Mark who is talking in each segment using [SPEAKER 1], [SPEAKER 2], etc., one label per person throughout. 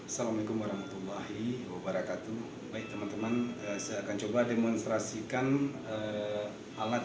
[SPEAKER 1] Assalamualaikum warahmatullahi wabarakatuh. Baik teman-teman, saya akan coba demonstrasikan alat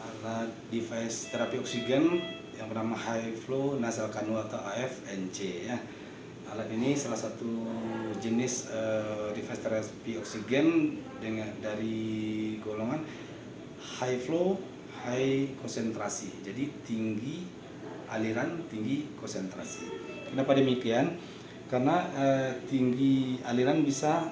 [SPEAKER 1] alat device terapi oksigen yang bernama High Flow Nasal Cannula atau AFNC ya. Alat ini salah satu jenis device terapi oksigen dari golongan high flow, high konsentrasi. Jadi tinggi aliran, tinggi konsentrasi. Kenapa demikian? Karena tinggi aliran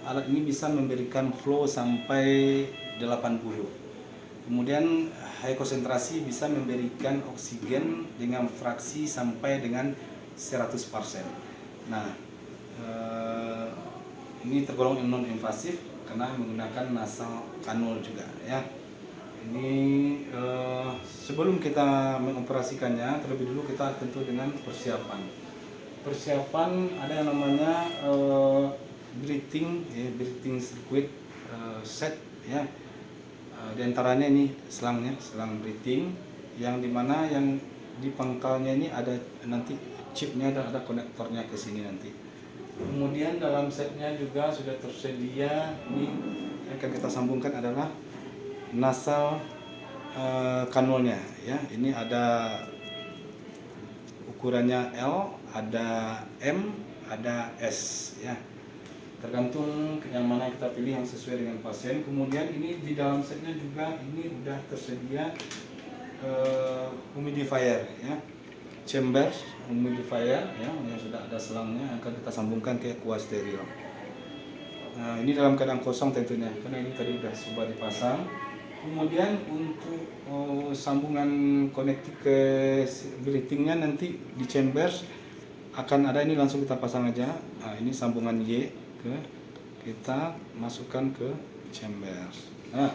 [SPEAKER 1] alat ini bisa memberikan flow sampai 80. Kemudian high konsentrasi bisa memberikan oksigen dengan fraksi sampai dengan 100%. Nah, ini tergolong non invasif karena menggunakan nasal kanul juga ya. Ini sebelum kita mengoperasikannya, terlebih dulu kita tentu dengan persiapan ada yang namanya breathing circuit set ya. Di antaranya ini selang breathing yang dimana yang di pangkalnya ini ada nanti chipnya, ada konektornya ke sini nanti. Kemudian dalam setnya juga sudah tersedia, ini yang akan kita sambungkan adalah nasal kanulnya ya. Ini ada ukurannya L, ada M, ada S ya. Tergantung yang mana kita pilih yang sesuai dengan pasien. Kemudian ini di dalam setnya juga ini udah tersedia humidifier ya. Chamber humidifier ya, yang sudah ada selangnya akan kita sambungkan ke aqua steril. Nah, ini dalam keadaan kosong tentunya karena ini tadi udah coba dipasang. Kemudian untuk sambungan konektif ke breathingnya nanti di chambers akan ada, ini langsung kita pasang aja. Nah, ini sambungan Y kita masukkan ke chambers. Nah,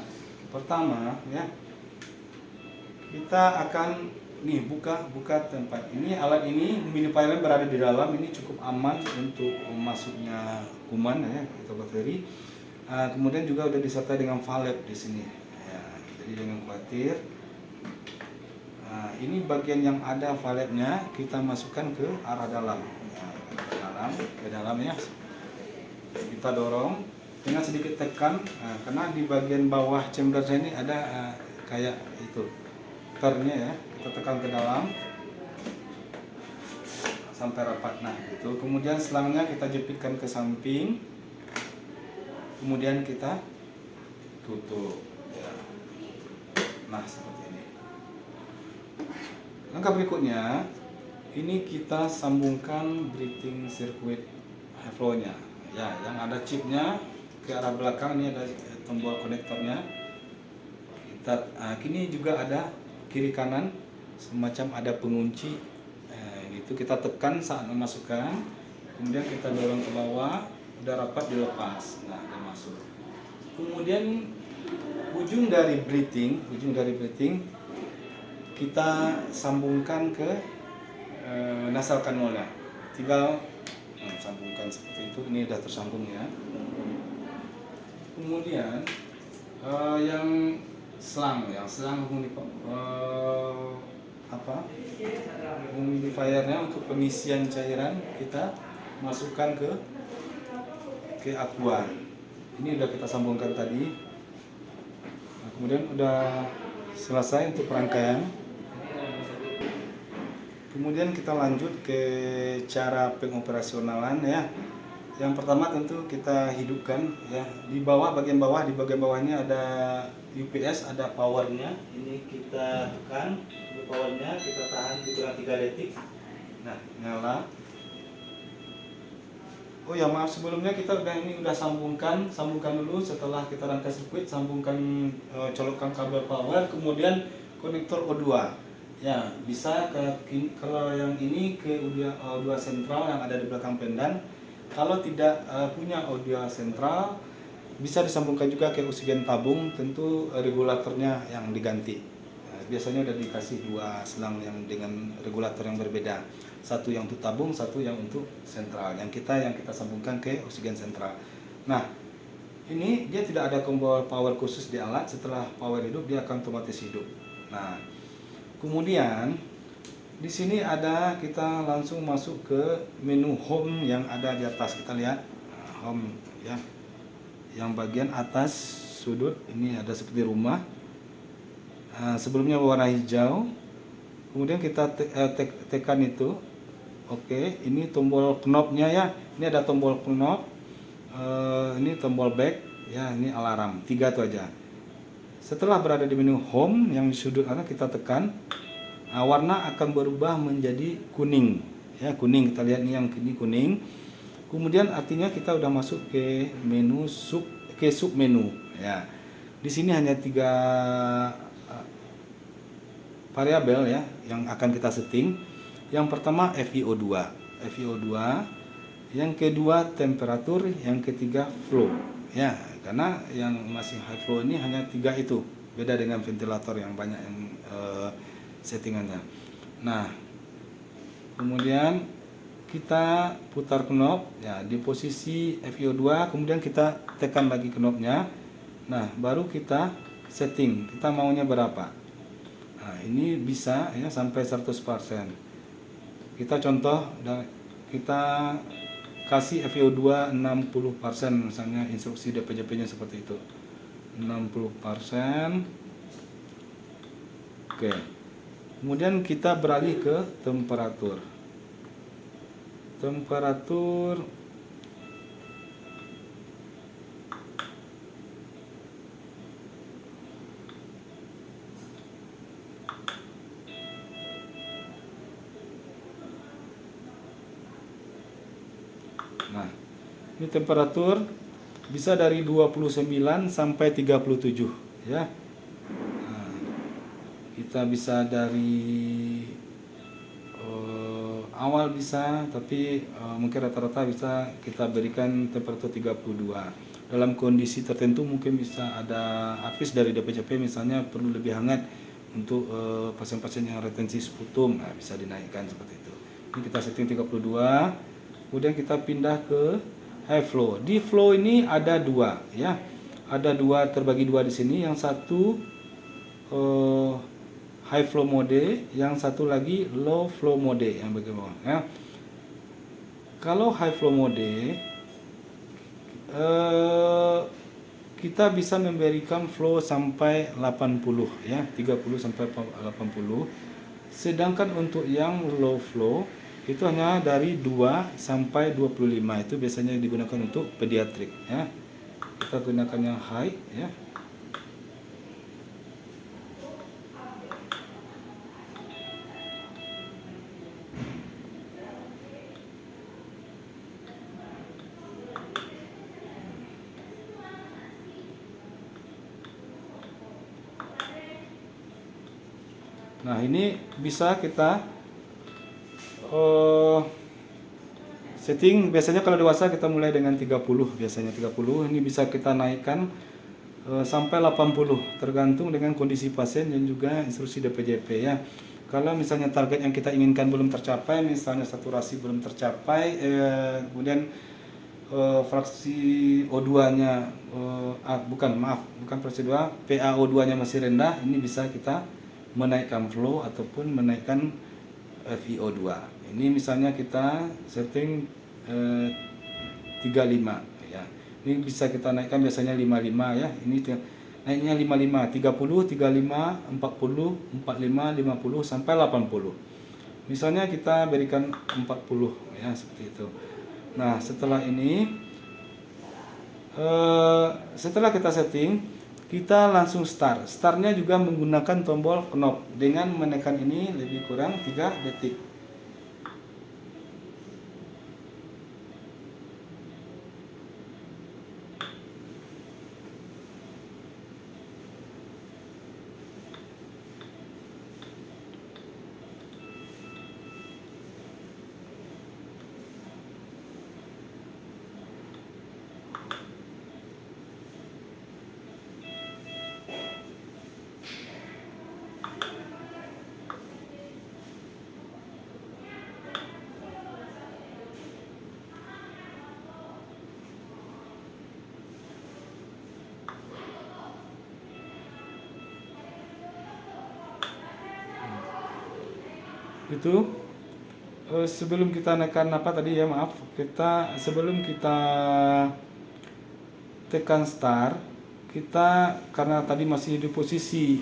[SPEAKER 1] pertama ya kita akan buka tempat ini. Alat ini humidifier berada di dalam, ini cukup aman untuk masuknya kuman ya atau bakteri. Kemudian juga udah disertai dengan valve di sini. Jadi jangan khawatir. Nah, ini bagian yang ada valve-nya kita masukkan ke arah dalam. Nah, ke dalam ya. Kita dorong dengan sedikit tekan, karena di bagian bawah chamber ini ada kayak itu ternya ya. Kita tekan ke dalam sampai rapat. Nah, itu. Kemudian selangnya kita jepitkan ke samping. Kemudian kita tutup. Nah, seperti ini. Langkah berikutnya, ini kita sambungkan breathing circuit high flow-nya. Ya, yang ada chipnya ke arah belakang, ini ada tombol konektornya. Kini juga ada kiri kanan semacam ada pengunci. Itu kita tekan saat memasukkan. Kemudian kita dorong ke bawah, udah rapat dilepas. Nah, dia masuk. Kemudian ujung dari breathing kita sambungkan ke nasal cannula. Tinggal sambungkan seperti itu. Ini sudah tersambung ya. Kemudian yang selang humidifiernya untuk pengisian cairan kita masukkan ke aqua. Ini sudah kita sambungkan tadi. Kemudian udah selesai untuk perangkaian. Kemudian kita lanjut ke cara pengoperasionalan ya. Yang pertama tentu kita hidupkan ya. Di bagian bawahnya ada UPS, ada powernya. Ini kita tekan untuk powernya, kita tahan kurang 3 detik. Nah, nyala. Oh ya, maaf sebelumnya kita udah sambungkan dulu. Setelah kita rangkai sirkuit, sambungkan, colokkan kabel power, kemudian konektor O2 ya. Bisa kalau yang ini ke O2 sentral yang ada di belakang pendan. Kalau tidak punya O2 sentral, bisa disambungkan juga ke oksigen tabung, tentu regulatornya yang diganti. Biasanya udah dikasih 2 selang yang dengan regulator yang berbeda. Satu yang untuk tabung, satu yang untuk sentral. Yang kita sambungkan ke oksigen sentral. Nah, ini dia tidak ada tombol power khusus di alat. Setelah power hidup, dia akan otomatis hidup. Nah, kemudian Di sini ada, kita langsung masuk ke menu home yang ada di atas. Kita lihat home ya. Yang bagian atas sudut ini ada seperti rumah. Sebelumnya warna hijau. Kemudian kita tekan itu. Oke, ini tombol knopnya ya. Ini ada tombol knop. Ini tombol back ya, ini alarm. 3 itu aja. Setelah berada di menu home yang sudut kanan, kita tekan. Warna akan berubah menjadi kuning ya, kuning. Kita lihat nih, yang ini kuning. Kemudian artinya kita udah masuk ke menu sub menu ya. Di sini hanya 3 variabel ya yang akan kita setting. Yang pertama FiO2, yang kedua temperatur, yang ketiga flow ya, karena yang masih high flow ini hanya 3 itu, beda dengan ventilator yang banyak yang settingannya. Nah, kemudian kita putar knob ya di posisi FiO2, kemudian kita tekan lagi knobnya. Nah, baru kita setting, kita maunya berapa. Nah, ini bisa ya sampai 100%. Kita contoh, kita kasih FiO2 60%, misalnya instruksi DPJP-nya seperti itu. 60%. Oke. Kemudian kita beralih ke temperatur. Nah, ini temperatur bisa dari 29 sampai 37 ya. Kita bisa dari awal bisa, tapi mungkin rata-rata bisa kita berikan temperatur 32. Dalam kondisi tertentu mungkin bisa ada advis dari DPJP, misalnya perlu lebih hangat untuk pasien-pasien yang retensi sputum, nah, bisa dinaikkan seperti itu. Ini kita setting 32. Kemudian kita pindah ke high flow. Di flow ini ada 2 ya. Ada 2, terbagi 2 di sini. Yang satu high flow mode, yang satu lagi low flow mode yang bagaimana ya. Kalau high flow mode kita bisa memberikan flow sampai 80 ya, 30 sampai 80. Sedangkan untuk yang low flow itu hanya dari 2 sampai 25. Itu biasanya digunakan untuk pediatrik ya. Kita gunakan yang high ya. Nah, ini bisa kita setting. Biasanya kalau dewasa kita mulai dengan 30, biasanya 30. Ini bisa kita naikkan sampai 80, tergantung dengan kondisi pasien dan juga instruksi DPJP ya. Kalau misalnya target yang kita inginkan belum tercapai, misalnya saturasi belum tercapai, kemudian fraksi O2-nya bukan fraksi 2, PaO2-nya masih rendah, ini bisa kita menaikkan flow ataupun menaikkan FiO2. Ini misalnya kita setting 35 ya. Ini bisa kita naikkan biasanya 55 ya. Ini naiknya 55, 30, 35, 40, 45, 50 sampai 80. Misalnya kita berikan 40 ya, seperti itu. Nah, setelah ini setelah kita setting, kita langsung start. Startnya juga menggunakan tombol knob dengan menekan ini lebih kurang 3 detik. Itu sebelum kita nekan apa tadi ya, maaf, sebelum kita tekan start, kita karena tadi masih di posisi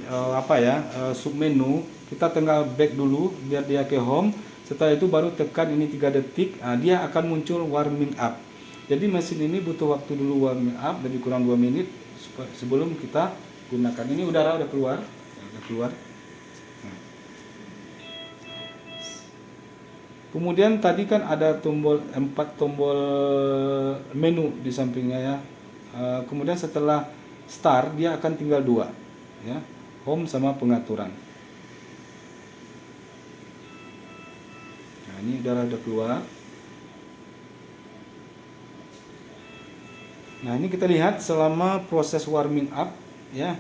[SPEAKER 1] submenu, kita tinggal back dulu biar dia ke home. Setelah itu baru tekan ini 3 detik, dia akan muncul warming up. Jadi mesin ini butuh waktu dulu warming up, lebih kurang 2 menit sebelum kita gunakan. Ini udara udah keluar, Kemudian tadi kan ada 4 tombol menu di sampingnya ya. Kemudian setelah start dia akan tinggal 2 ya, home sama pengaturan. Nah, ini udara udah keluar. Nah, ini kita lihat selama proses warming up ya,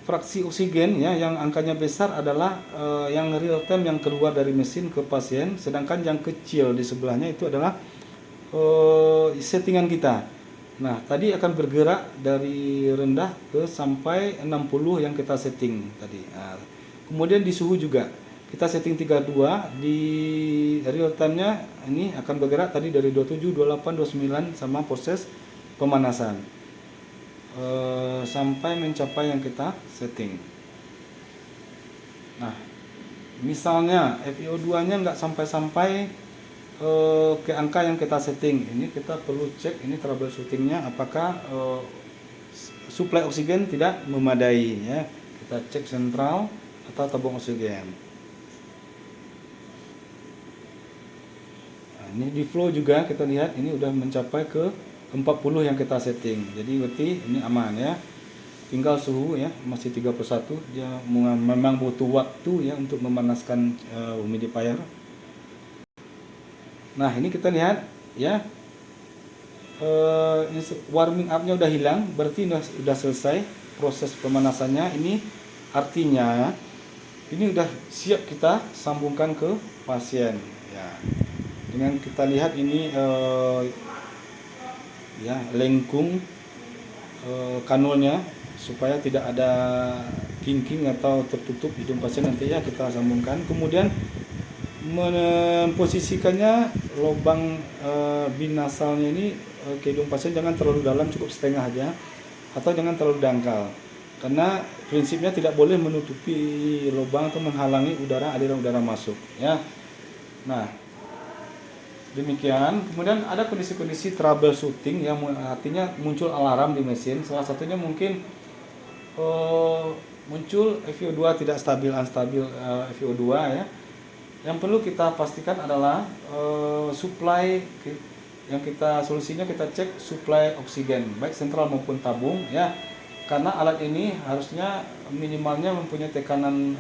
[SPEAKER 1] fraksi oksigen ya yang angkanya besar adalah yang real time yang keluar dari mesin ke pasien, sedangkan yang kecil di sebelahnya itu adalah settingan kita. Nah, tadi akan bergerak dari rendah ke sampai 60 yang kita setting tadi. Nah, kemudian di suhu juga kita setting 32, di real time-nya ini akan bergerak tadi dari 27, 28, 29 sama proses pemanasan sampai mencapai yang kita setting. Nah, misalnya FiO2-nya nggak sampai ke angka yang kita setting, ini kita perlu cek ini troubleshooting-nya apakah suplai oksigen tidak memadai ya. Kita cek sentral atau tabung oksigen. Nah, ini di flow juga kita lihat ini udah mencapai ke 40 yang kita setting. Jadi berarti ini aman ya. Tinggal suhu ya masih 31, dia memang butuh waktu ya untuk memanaskan humidifier. Nah, ini kita lihat ya, warming up-nya udah hilang, berarti udah selesai proses pemanasannya. Ini artinya ini udah siap kita sambungkan ke pasien ya. Dengan kita lihat ini ya lengkung kanulnya supaya tidak ada kinking atau tertutup hidung pasien nanti ya kita sambungkan. Kemudian memposisikannya lubang binasalnya ini ke hidung pasien jangan terlalu dalam, cukup setengah aja, atau jangan terlalu dangkal, karena prinsipnya tidak boleh menutupi lubang atau menghalangi aliran udara masuk ya. Nah, demikian. Kemudian ada kondisi-kondisi troubleshooting yang artinya muncul alarm di mesin. Salah satunya mungkin muncul FiO2 tidak stabil, unstabil FiO2 ya. Yang perlu kita pastikan adalah supply yang solusinya kita cek supply oksigen baik sentral maupun tabung ya. Karena alat ini harusnya minimalnya mempunyai tekanan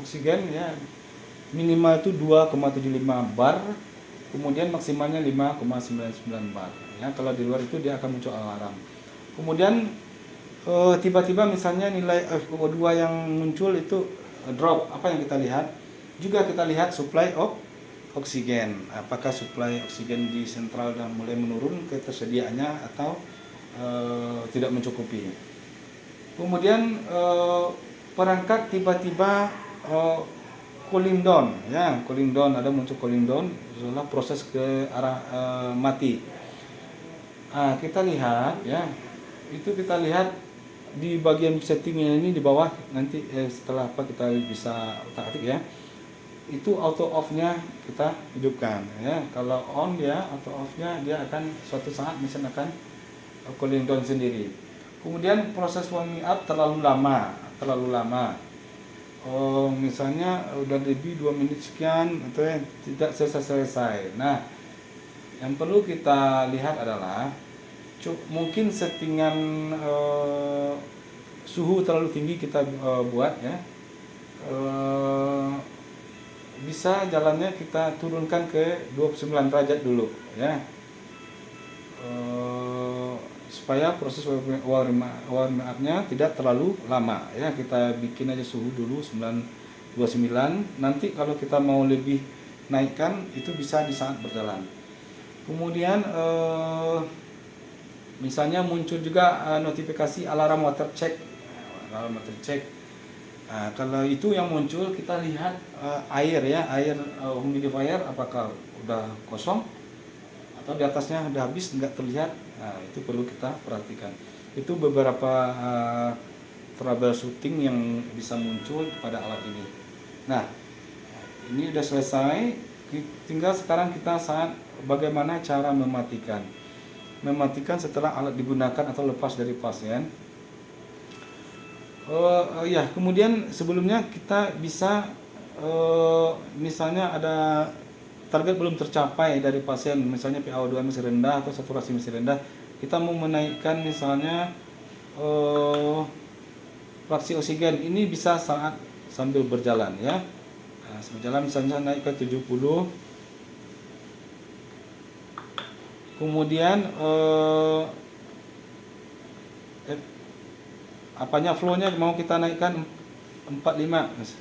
[SPEAKER 1] oksigen ya, minimal itu 2,75 bar, kemudian maksimalnya 5,99 bar ya. Kalau di luar itu dia akan muncul alarm. Kemudian tiba-tiba misalnya nilai FiO2 yang muncul itu drop, apa yang kita lihat? Juga kita lihat supply oksigen, apakah supply oksigen di sentral dan mulai menurun ketersediaannya atau tidak mencukupi. Kemudian perangkat tiba-tiba cooling down ya, ada muncul cooling down setelah proses ke arah mati. Nah, kita lihat ya, itu kita lihat di bagian settingnya ini di bawah nanti setelah kita bisa otak-atik ya. Itu auto off-nya kita hidupkan ya. Kalau on dia auto off-nya dia akan suatu saat mesin akan cooling down sendiri. Kemudian proses warming up terlalu lama. Misalnya udah lebih 2 menit sekian atau tidak selesai. Nah, yang perlu kita lihat adalah mungkin settingan suhu terlalu tinggi kita buat ya. Bisa jalannya kita turunkan ke 29 derajat dulu ya, supaya proses warming up-nya tidak terlalu lama ya. Kita bikin aja suhu dulu 29, nanti kalau kita mau lebih naikkan itu bisa di saat berjalan. Kemudian misalnya muncul juga notifikasi alarm water check. Nah, kalau itu yang muncul kita lihat air ya, air humidifier apakah udah kosong atau di atasnya udah habis nggak terlihat. Nah, itu perlu kita perhatikan. Itu beberapa troubleshooting yang bisa muncul pada alat ini. Nah, ini udah selesai. Tinggal sekarang kita saat bagaimana cara mematikan. Mematikan setelah alat digunakan atau lepas dari pasien. Ya, kemudian sebelumnya kita bisa misalnya ada target belum tercapai dari pasien, misalnya PaO2 masih rendah atau saturasi masih rendah, kita mau menaikkan misalnya fraksi oksigen, ini bisa saat sambil berjalan ya. Nah, sambil jalan misalnya naik ke 70, kemudian flow-nya mau kita naikkan 45.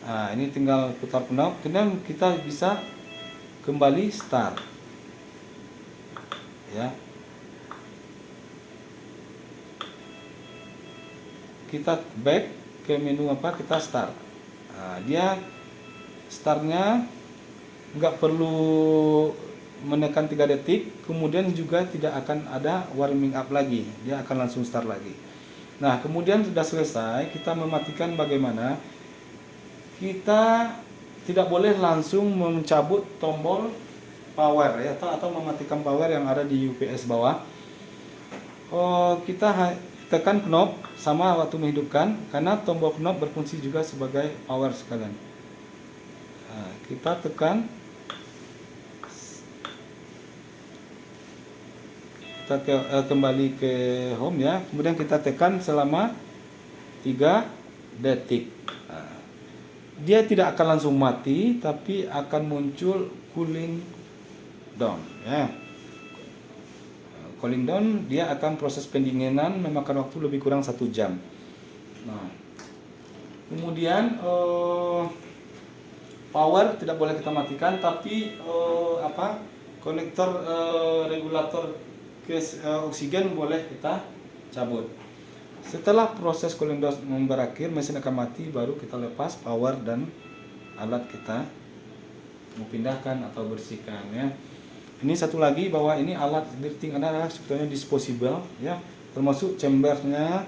[SPEAKER 1] Nah, ini tinggal putar knob, kemudian kita bisa kembali start. Ya. Kita back ke menu kita start. Nah, dia startnya nggak perlu menekan 3 detik, kemudian juga tidak akan ada warming up lagi, dia akan langsung start lagi. Nah, kemudian sudah selesai, kita mematikan bagaimana? Kita tidak boleh langsung mencabut tombol power ya, atau mematikan power yang ada di UPS bawah. Kita tekan knob sama waktu menghidupkan, karena tombol knob berfungsi juga sebagai power sekalian. Nah, kita tekan, kita kembali ke home ya, kemudian kita tekan selama 3 detik. Nah, dia tidak akan langsung mati, tapi akan muncul cooling down ya. Cooling down, dia akan proses pendinginan, memakan waktu lebih kurang 1 jam. Nah, kemudian power tidak boleh kita matikan, tapi konektor regulator oksigen boleh kita cabut. Setelah proses cooling down berakhir, mesin akan mati, baru kita lepas power dan alat kita mau pindahkan atau bersihkan ya. Ini satu lagi bahwa ini alat breathing adalah sebetulnya disposable ya, termasuk chambernya,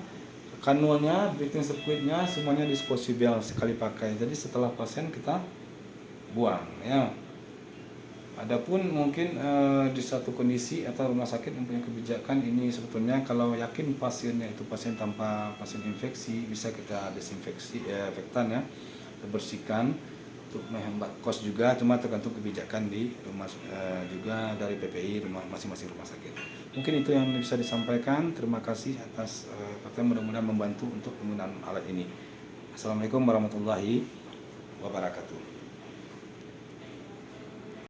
[SPEAKER 1] kanulnya, breathing circuitnya semuanya disposable sekali pakai. Jadi setelah pasien kita buang ya. Adapun mungkin di satu kondisi atau rumah sakit mempunyai kebijakan ini, sebetulnya kalau yakin pasiennya itu pasien tanpa pasien infeksi, bisa kita desinfeksi infektan ya, bersihkan untuk menghemat kos juga, cuma tergantung kebijakan di rumah juga dari PPI masing-masing rumah sakit. Mungkin itu yang bisa disampaikan. Terima kasih atas mudah-mudahan membantu untuk penggunaan alat ini. Assalamualaikum warahmatullahi wabarakatuh.